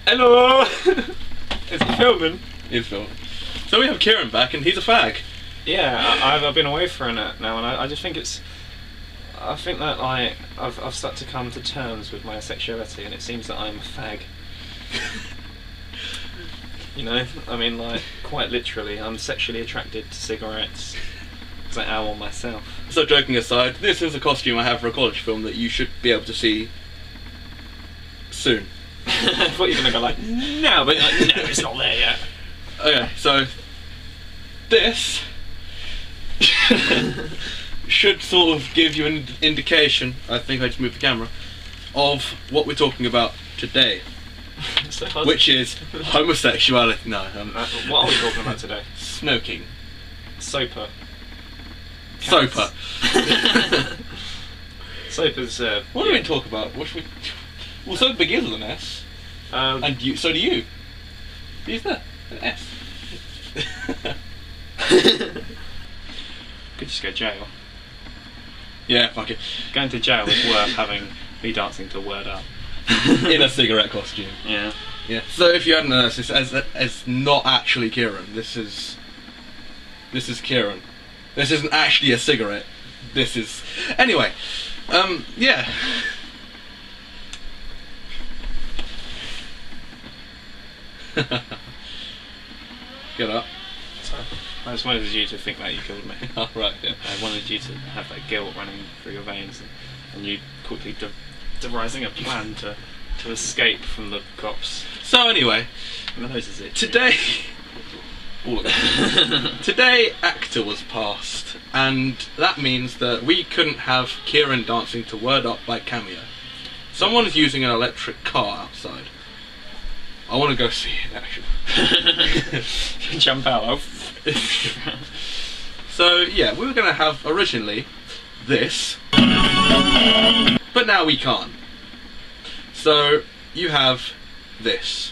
Hello! Is he filming? He's filming. So we have Kieran back, and he's a fag. Yeah, I've been away for a minute now, and I just think it's... I think that I've started to come to terms with my sexuality, and it seems that I'm a fag. You know, I mean, like, quite literally, I'm sexually attracted to cigarettes, because I am on myself. So joking aside, this is a costume I have for a college film that you should be able to see soon. I thought you were going to go like, no, but like, no, it's not there yet. Okay, so this should sort of give you an indication, I think I just moved the camera, of what we're talking about today. So which is homosexuality. No, what are we talking about today? Smoking. Soper. Soper. Soper's. What do we talk about? What should we? Well, Soper begins with an S. And you. So do you. Is there an S? Could just go to jail. Yeah, fuck it. Going to jail is worth having me dancing to Word Up. In a cigarette costume. Yeah. Yeah. So if you hadn't noticed, this as not actually Kieran. This is Kieran. This isn't actually a cigarette. This is anyway. Yeah. Get up. Sorry. I just wanted you to think that you killed me. Oh, right. Yeah. I wanted you to have that guilt running through your veins, and you quickly devising a plan to escape from the cops. So anyway, My nose is it. today, today ACTA was passed, and that means that we couldn't have Kieran dancing to Word Up by Cameo. Someone is using an electric car outside. I want to go see it actually. Jump out. So yeah, we were going to have originally this, but now we can't. So you have this.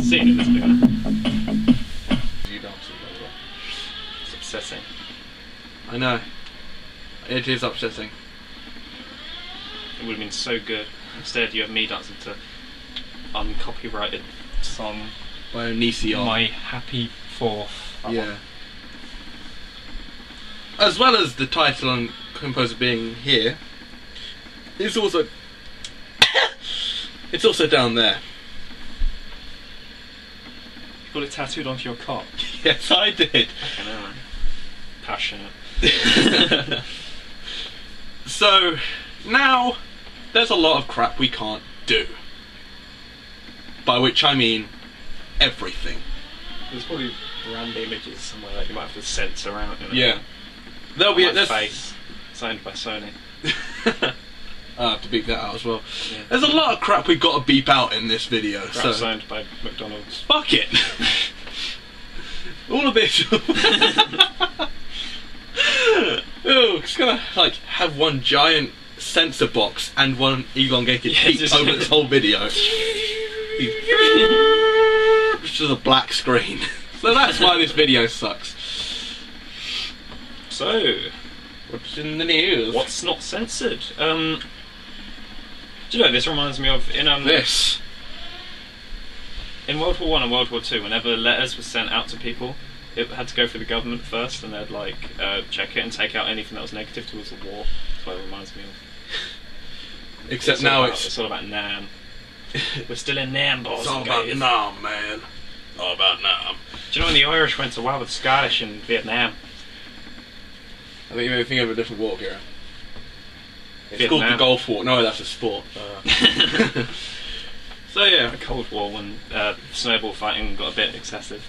Seen it this big. You dancing as well. It's upsetting. I know. It is upsetting. It would have been so good. Instead, you have me dancing to uncopyrighted song By Onision. My Happy Fourth. Yeah. As well as the title and composer being here, it's also it's also down there. You got it tattooed onto your cock. Yes, I did. Fucking hell. Passionate. So now there's a lot of crap we can't do. By which I mean everything. There's probably brand images somewhere that you might have to censor out. You know? Yeah. There'll be My face signed by Sony. I have to beep that out as well. Yeah. There's a lot of crap we've got to beep out in this video. Crap So signed by McDonald's. fuck it. All of this. Oh, it's gonna like have one giant sensor box and one elongated peak just over this whole video. Which is a black screen. So that's why this video sucks. So, What's in the news? what's not censored? Do you know, this reminds me of this? in World War I and World War II, whenever letters were sent out to people, it had to go through the government first, and they'd like check it and take out anything that was negative towards the war. That's what it reminds me of. Except now it's all about Nam. We're still in Nam, boys. It's all and about girls. Nam, man. All about Nam. Do you know when the Irish went to war with the Scottish in Vietnam? I think you may think of a different war, Kieran. It's Vietnam. called the Gulf War. No, that's a sport. So yeah. The Cold War, when snowball fighting got a bit excessive.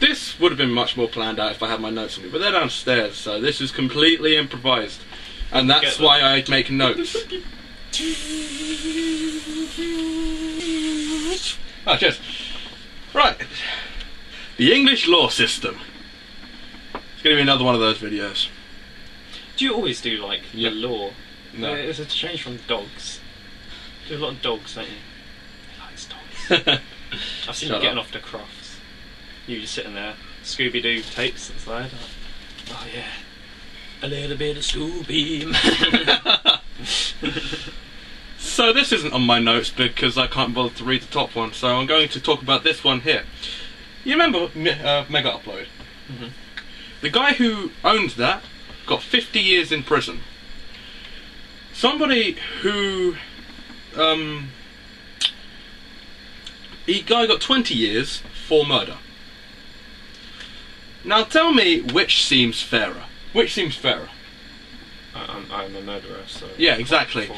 This would have been much more planned out if I had my notes on me, but they're downstairs, so this is completely improvised. And that's why I make notes. Oh, cheers. Right. The English law system. It's going to be another one of those videos. Do you always do like Yep. the law No. It's a change from dogs. Do a lot of dogs, don't you? He likes dogs. I've seen you getting off to crofts. You just sitting there, Scooby-Doo tapes inside. Oh yeah, a little bit of Scooby. So this isn't on my notes because I can't bother to read the top one, so I'm going to talk about this one here. You remember Mega Upload? Mm-hmm. The guy who owned that got 50 years in prison. Somebody who... the guy got 20 years for murder. Now tell me which seems fairer. Which seems fairer? I'm a murderer, so... Yeah, exactly.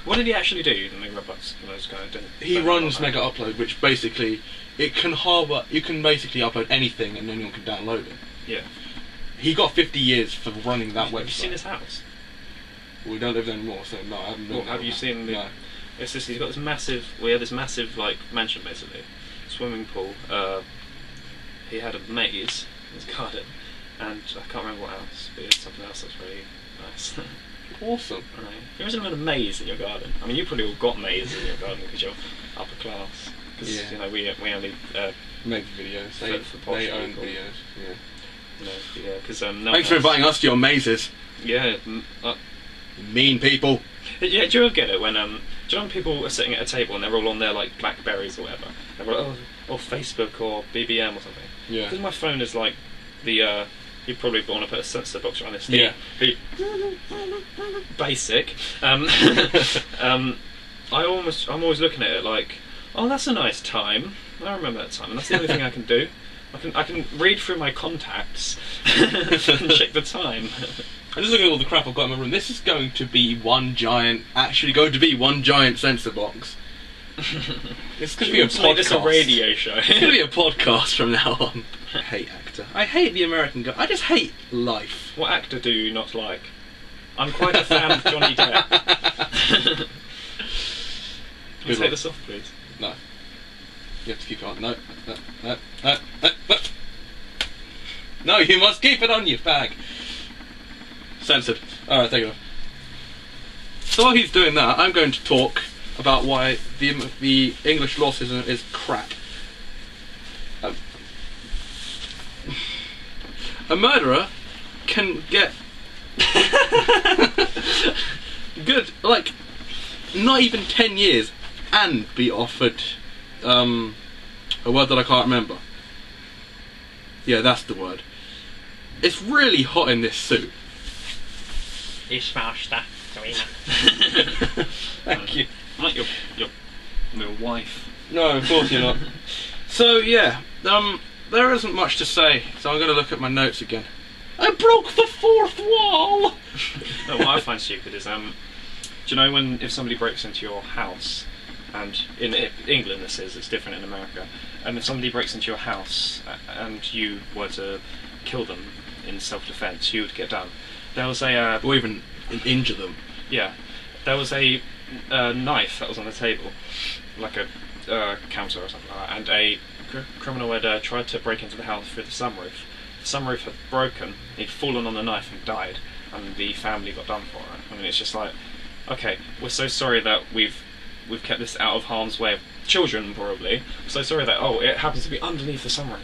What did he actually do? The Mega Upload, those guys didn't. He runs Mega Upload, which basically it can harbour. You can basically upload anything, and anyone can download it. Yeah. He got 50 years for running that website. Have you seen his house? We don't live there anymore, so no, I haven't. Well, have you seen the? No. It's just he's got this massive. We had this massive like mansion basically, swimming pool. He had a maze in his garden, and I can't remember what else, but it's something else that's really nice. Awesome. I know. You imagine having a maze in your garden. I mean, you probably all got mazes in your garden because you're upper class. Because Yeah. you know we only Make videos. They own videos. Yeah. you know yeah because Thanks for inviting us to your mazes. yeah. Mean people. Yeah, do you ever get it when do you know when people are sitting at a table and they're all on their like Blackberries or whatever? They're like, or Facebook or BBM or something. Yeah. Because my phone is like the you probably want to put a sensor box around this thing. Yeah. Basic. I'm always looking at it like, oh, that's a nice time. I remember that time, and that's the only thing I can do. I can read through my contacts and check the time. I just look at all the crap I've got in my room. This is going to be one giant sensor box. It's going to be a podcast. It's a radio show. It's going to be a podcast from now on. I hate actor. I hate the American guy. I just hate life. What actor do you not like? I'm quite a fan of Johnny Depp. Can you take this off, please? No. You have to keep it on. No. No, you must keep it on, you fag. Censored. Alright, take it off. So while he's doing that, I'm going to talk about why the English law system is crap. A murderer can get good, like, not even 10 years and be offered a word that I can't remember. Yeah, that's the word. It's really hot in this suit. You smashed that, Serena. Thank you. I'm like your wife. No, of course you're not. So yeah, there isn't much to say, so I'm going to look at my notes again. I broke the fourth wall! No, what I find stupid is, do you know when if somebody breaks into your house, and in England this is, it's different in America, and if somebody breaks into your house and you were to kill them in self-defense, you would get done. There was a... or even injure them. Yeah. There was a knife that was on the table, like a counter or something like that, and a criminal had tried to break into the house through the sunroof. The sunroof had broken, he'd fallen on the knife and died, and the family got done for it. I mean, it's just like, okay, we're so sorry that we've kept this out of harm's way of children, probably. We're so sorry that, it happens to be underneath the sunroof.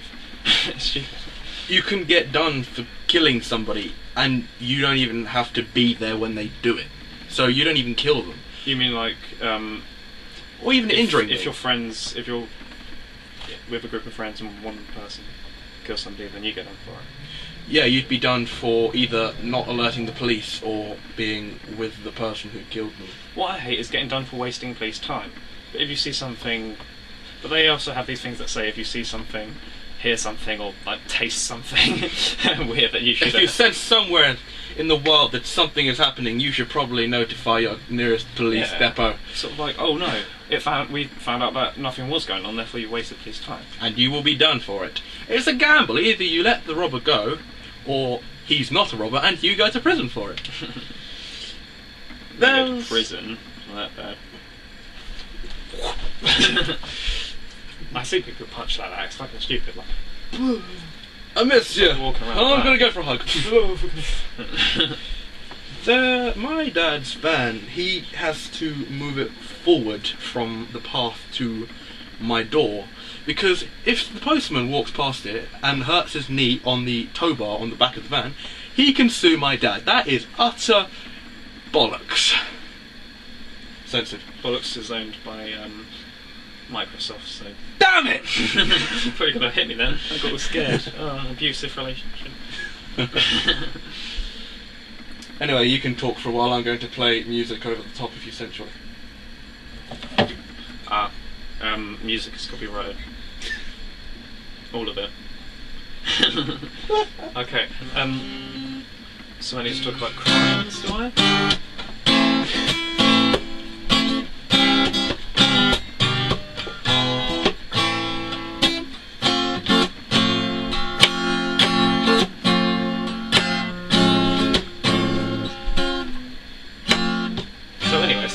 It's stupid. You can get done for killing somebody, and you don't even have to be there when they do it. So you don't even kill them. You mean like, or even injuring them. If you're with a group of friends and one person kills somebody, then you get done for it. Yeah, you'd be done for either not alerting the police or being with the person who killed them. What I hate is getting done for wasting police time. But if you see something... But they also have these things that say if you see something, hear something, or like taste something weird that you should... If you sense somewhere in the world that something is happening, you should probably notify your nearest police depot. Sort of like, oh no, we found out that nothing was going on, therefore you wasted police time. And you will be done for it. It's a gamble. Either you let the robber go, or he's not a robber and you go to prison for it. There's... Prison? Not that bad. I see people punch like that, it's fucking stupid. Like, I miss you. Walking around I'm going to go for a hug. My dad's van, he has to move it forward from the path to my door, because if the postman walks past it and hurts his knee on the tow bar on the back of the van, he can sue my dad. That is utter bollocks. Censored. Bollocks is owned by Microsoft, so... Damn it! You probably could have hit me then. I got all scared. Oh, abusive relationship. Anyway, you can talk for a while. I'm going to play music over the top of you sensually. Music is copyrighted. All of it. Okay, so I need to talk about crimes, do I? So anyway,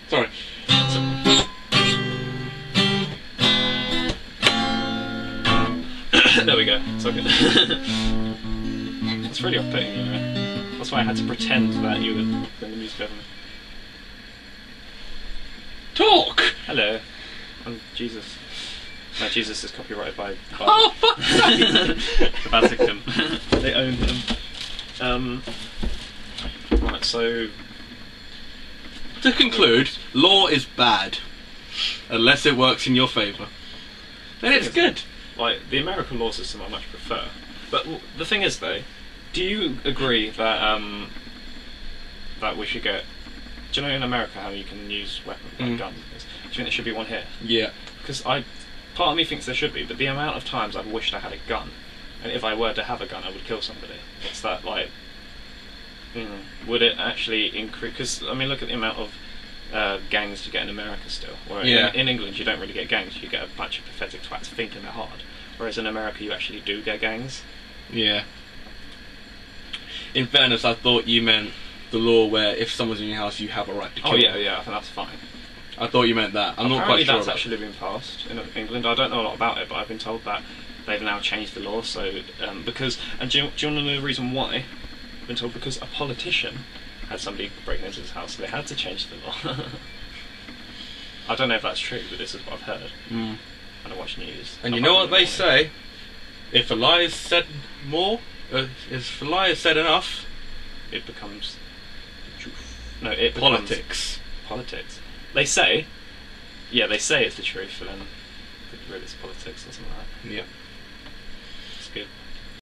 Sorry. There we go. It's okay. It's really off-putting, you know. That's why I had to pretend that you were playing the music over me. Talk! Hello. I'm Jesus. No, Jesus is copyrighted by Oh, fuck's sake! the Vatican. They own him. Right, so... To conclude, law is bad. Unless it works in your favour. Then it's good. Like, the American law system I much prefer. But the thing is, though, do you agree that that we should get... Do you know in America how you can use weapons, like guns? Do you think there should be one here? Yeah. Because part of me thinks there should be, but the amount of times I've wished I had a gun, and if I were to have a gun, I would kill somebody. It's that, like... would it actually increase... Because, I mean, look at the amount of gangs you get in America still. Where in England, you don't really get gangs, you get a bunch of pathetic twats thinking they're hard. Whereas in America, you actually do get gangs. Yeah. In fairness, I thought you meant the law where if someone's in your house, you have a right to kill them. Oh, yeah, I think that's fine. I thought you meant that. I'm not Apparently quite sure. That's actually been passed in England. I don't know a lot about it, but I've been told that they've now changed the law. So, because... And do you want to know the reason why? I've been told because a politician had somebody breaking into his house, so they had to change the law. I don't know if that's true, but this is what I've heard. I don't watch news. And you know what they say? If a lie is said more, if a lie is said enough, it becomes truth. No, it politics. Politics. They say, yeah, they say it's the truth, but then really it's politics or something like that. Yeah.